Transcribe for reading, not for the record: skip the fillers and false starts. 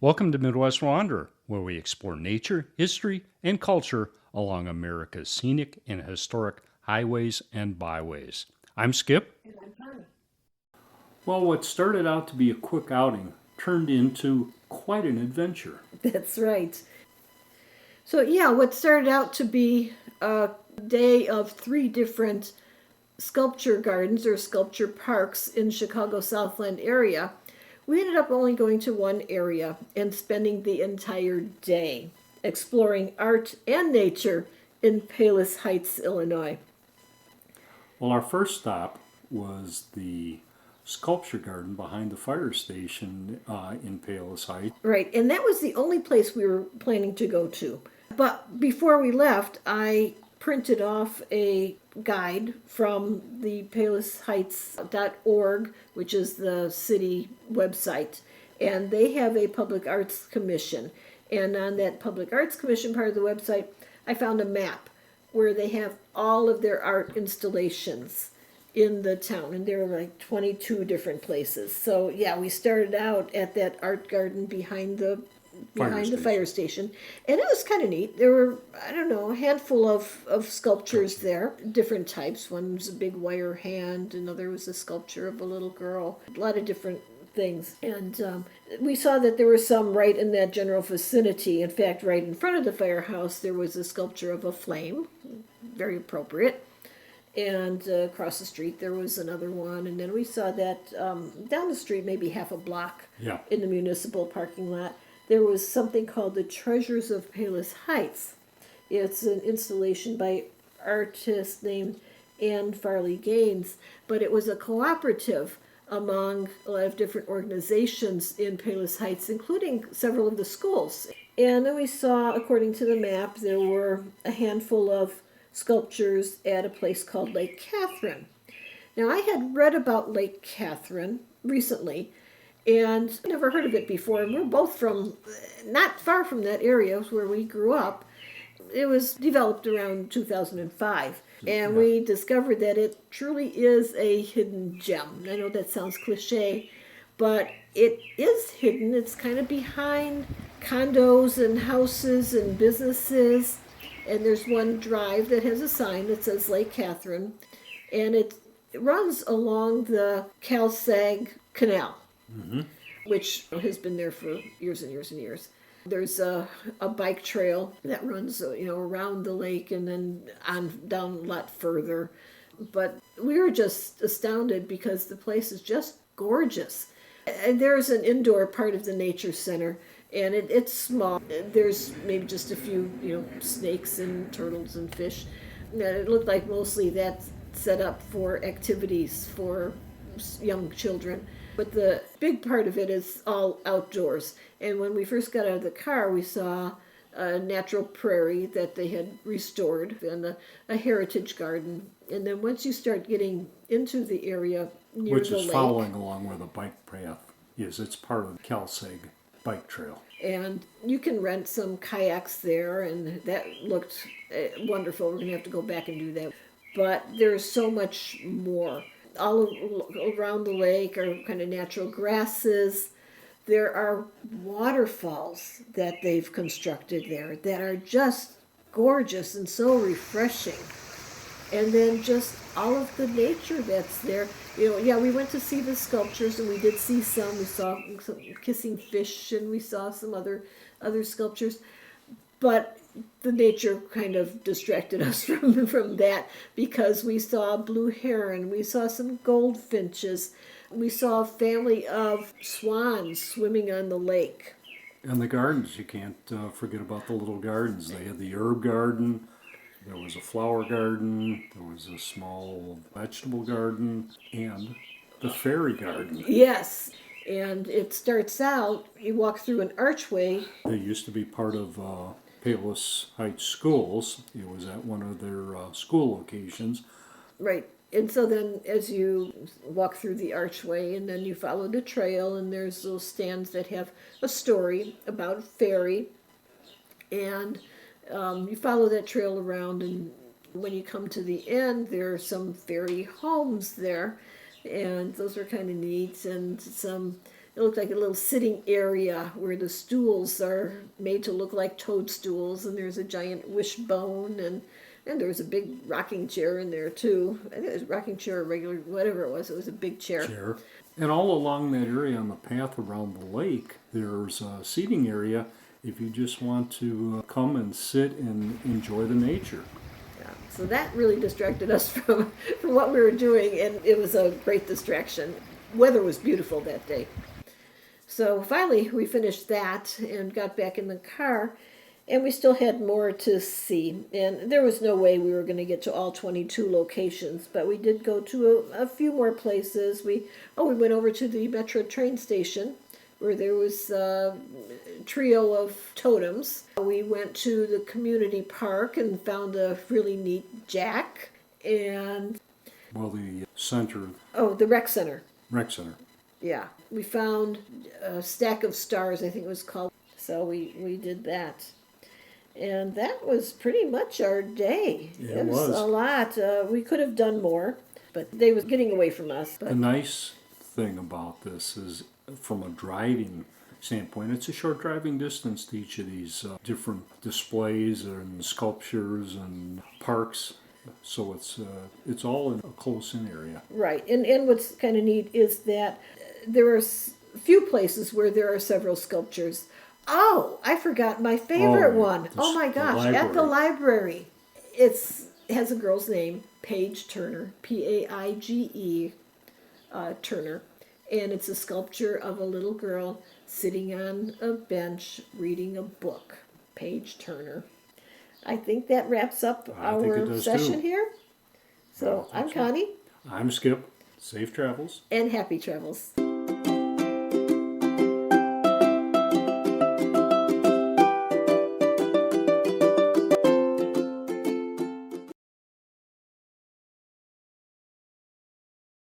Welcome to Midwest Wanderer, where we explore nature, history, and culture along America's scenic and historic highways and byways. I'm Skip. And I'm fine. Well, what started out to be a quick outing turned into quite an adventure. That's right. So, yeah, what started out to be a day of three different sculpture gardens or sculpture parks in Chicago Southland area, we ended up only going to one area and spending the entire day exploring art and nature in Palos Heights, Illinois. Well, our first stop was the sculpture garden behind the fire station in Palos Heights. Right, and that was the only place we were planning to go to. But before we left, I printed off a guide from the palosheights.org, which is the city website, and they have a public arts commission. And on that public arts commission part of the website, I found a map where they have all of their art installations in the town, and there were like 22 different places. So yeah, we started out at that art garden behind the fire station, and it was kind of neat. There were, I don't know, a handful of sculptures there, different types. One was a big wire hand, another was a sculpture of a little girl, a lot of different things. And we saw that there were some right in that general vicinity. In fact, right in front of the firehouse there was a sculpture of a flame, very appropriate. And across the street there was another one, and then we saw that down the street, maybe half a block in the municipal parking lot, there was something called the Treasures of Palos Heights. It's an installation by artist named Anne Farley Gaines, but it was a cooperative among a lot of different organizations in Palos Heights, including several of the schools. And then we saw, according to the map, there were a handful of sculptures at a place called Lake Katherine. Now, I had read about Lake Katherine recently and never heard of it before. And we're both from not far from that area where we grew up. It was developed around 2005. And we discovered that it truly is a hidden gem. I know that sounds cliche, but it is hidden. It's kind of behind condos and houses and businesses. And there's one drive that has a sign that says Lake Katherine, and it runs along the Calsag Canal, which has been there for years and years and years. There's a bike trail that runs, around the lake and then on down a lot further. But we were just astounded because the place is just gorgeous. And there's an indoor part of the nature center, and it's small. There's maybe just a few, snakes and turtles and fish. And it looked like mostly that's set up for activities for young children. But the big part of it is all outdoors. And when we first got out of the car, we saw a natural prairie that they had restored and a heritage garden. And then once you start getting into the area near Which the is lake, following along where the bike path is. It's part of the Calsag bike trail. and you can rent some kayaks there, and that looked wonderful. We're going to have to go back and do that. But there's so much more. All around the lake are kind of natural grasses. There are waterfalls that they've constructed there that are just gorgeous and so refreshing. And then just all of the nature that's there. We went to see the sculptures, and we did see some. We saw some kissing fish, and we saw some other sculptures. But the nature kind of distracted us from that, because we saw blue heron, we saw some goldfinches, we saw a family of swans swimming on the lake. And the gardens, you can't forget about the little gardens. They had the herb garden, there was a flower garden, there was a small vegetable garden, and the fairy garden. Yes, and it starts out, you walk through an archway. They used to be part of Palos Heights schools. It was at one of their school locations. Right. And so then as you walk through the archway, and then you follow the trail, and there's little stands that have a story about a fairy. And you follow that trail around, and when you come to the end, there are some fairy homes there. And those are kind of neat, and some It looked like a little sitting area where the stools are made to look like toadstools, and there's a giant wishbone, and there was a big rocking chair in there too. I think it was a rocking chair or regular, whatever it was. It was a big chair. Chair. And all along that area on the path around the lake, there's a seating area if you just want to come and sit and enjoy the nature. Yeah. So that really distracted us from what we were doing, and it was a great distraction. Weather was beautiful that day. So finally, we finished that and got back in the car, and we still had more to see. And there was no way we were going to get to all 22 locations, but we did go to a few more places. We went over to the Metro train station, where there was a trio of totems. We went to the community park and found a really neat jack, and Well, the center, the rec center. rec center. Yeah, we found a stack of stars, I think it was called. So we did that. And that was pretty much our day. Yeah, it it was was. a lot. We could have done more, but they was getting away from us. The But nice thing about this is, from a driving standpoint, it's a short driving distance to each of these different displays and sculptures and parks. So it's all in a close-in area. right, and what's kind of neat is that there are a few places where there are several sculptures. Oh, I forgot my favorite Oh, one. the Oh my the gosh, at the library. It has a girl's name, Paige Turner, Paige Turner. And it's a sculpture of a little girl sitting on a bench reading a book. Paige Turner. I think that wraps up I think it our does session too. here. So I I'm think so. Connie, I'm Skip. Safe travels. and happy travels.